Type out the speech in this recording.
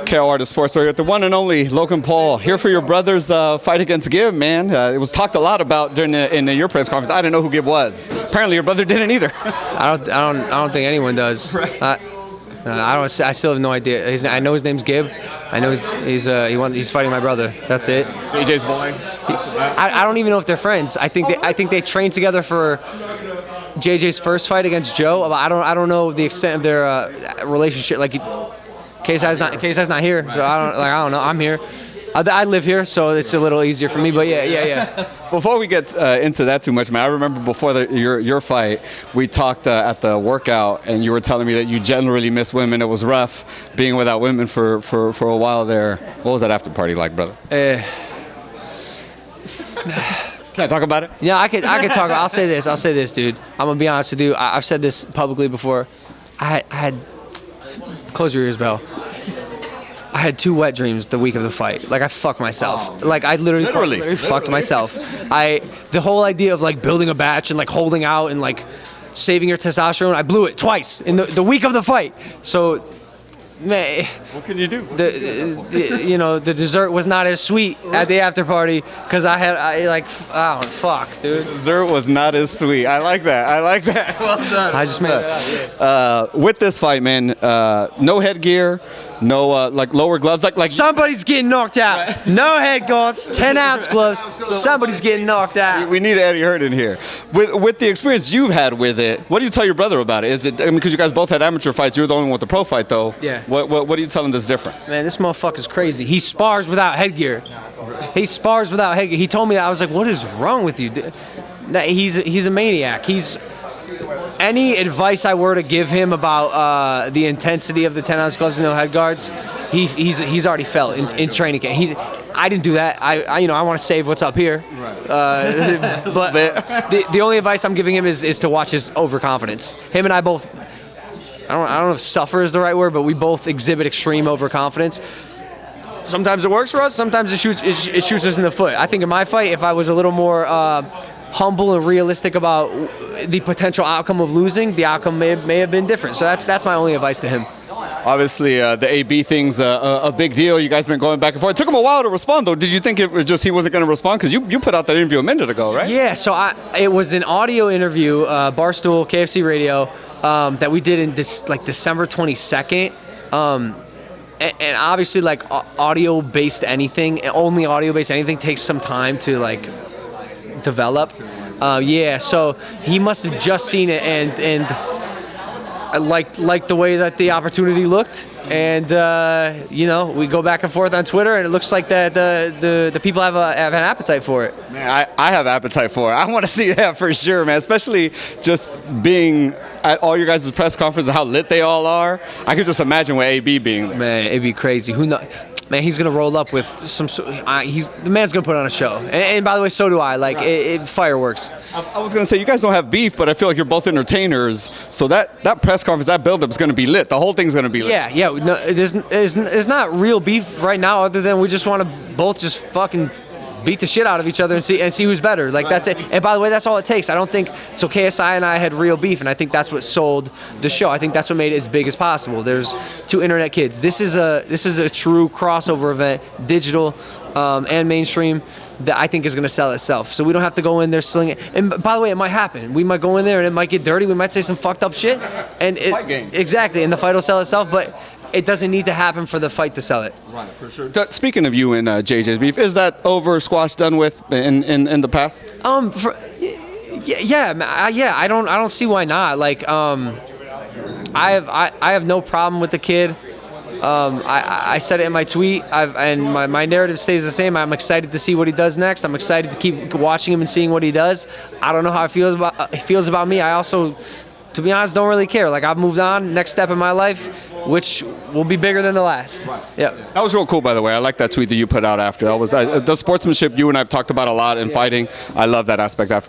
KO Artist Sports. We're with the one and only Logan Paul here for your brother's fight against Gib, man. It was talked a lot about during your press conference. I didn't know who Gib was. Apparently, your brother didn't either. I don't think anyone does. Right. I still have no idea. I know his name's Gib. I know he's fighting my brother. That's it. JJ's boy. I don't even know if they're friends. I think they trained together for JJ's first fight against Joe. I don't know the extent of their relationship. Like, KSI's not here, so I don't know. I'm here. I live here, so it's a little easier for me. But yeah. Before we get into that too much, man, I remember before your fight, we talked at the workout, and you were telling me that you generally miss women. It was rough being without women for a while there. What was that after party like, brother? Can I talk about it? Yeah, I could talk. I'll say this, dude. I'm gonna be honest with you. I've said this publicly before. I had close your ears, Bell. I had 2 wet dreams the week of the fight. Like, I fucked myself. Like, I literally fucked myself. The whole idea of like building a batch and like holding out and like saving your testosterone, I blew it twice in the week of the fight. So, man, what can you do? The dessert was not as sweet at the after party because fuck, dude. The dessert was not as sweet. I like that. Well done. I just made it. With this fight, man, no headgear, no like lower gloves, like somebody's getting knocked out. Right. No head guards, 10-ounce gloves. Somebody's getting knocked out. We need Eddie Hearn in here. With the experience you've had with it, what do you tell your brother about it? Is it because you guys both had amateur fights? You're the only one with the pro fight, though. Yeah. What do you tell him that's different? Man, this motherfucker's crazy. He spars without headgear. He spars without headgear. He told me that. I was like, what is wrong with you? He's a maniac. Any advice I were to give him about the intensity of the 10-ounce gloves and no head guards, he's already felt in training camp. I didn't do that. I want to save what's up here. Right. But the only advice I'm giving him is to watch his overconfidence. Him and I both, I don't know if suffer is the right word, but we both exhibit extreme overconfidence. Sometimes it works for us. Sometimes it shoots us in the foot. I think in my fight, if I was a little more humble and realistic about the potential outcome of losing, the outcome may have been different. So that's my only advice to him. Obviously, the AB thing's a big deal. You guys been going back and forth. It took him a while to respond, though. Did you think it was just he wasn't going to respond? Because you put out that interview a minute ago, right? Yeah, so it was an audio interview, Barstool, KFC Radio, that we did in December 22nd. And obviously, like, audio-based anything, only audio-based anything takes some time to, like, develop. So he must have just seen it and I liked the way that the opportunity looked, and we go back and forth on Twitter, and it looks like that the people have an appetite for it. Man, I have appetite for it. I want to see that for sure, man. Especially just being at all your guys' press conferences, how lit they all are. I could just imagine what AB being there. Man, it'd be crazy. Who knows? Man, he's gonna roll up with some. The man's gonna put on a show, and by the way, so do I. Like, fireworks. I was gonna say, you guys don't have beef, but I feel like you're both entertainers. So that press conference, that build-up is gonna be lit. The whole thing's gonna be lit. Yeah. No, there's not real beef right now, other than we just want to both just fucking beat the shit out of each other and see who's better. Like, that's it. And by the way, that's all it takes. I don't think so. KSI and I had real beef, and I think that's what sold the show. I think that's what made it as big as possible. There's 2 internet kids. This is a true crossover event, digital and mainstream, that I think is going to sell itself. So we don't have to go in there slinging. And by the way, it might happen. We might go in there and it might get dirty. We might say some fucked up shit. And exactly, and the fight will sell itself. But it doesn't need to happen for the fight to sell it. Right, for sure. Speaking of you and JJ's beef, is that over, squashed, done with in the past? I don't see why not. Like, I have no problem with the kid. I said it in my tweet, and my narrative stays the same. I'm excited to see what he does next. I'm excited to keep watching him and seeing what he does. I don't know how he feels about me. I also, to be honest, don't really care. Like, I've moved on, next step in my life, which will be bigger than the last. Right. Yeah. That was real cool, by the way. I like that tweet that you put out after. That was the sportsmanship you and I have talked about a lot in fighting. I love that aspect after.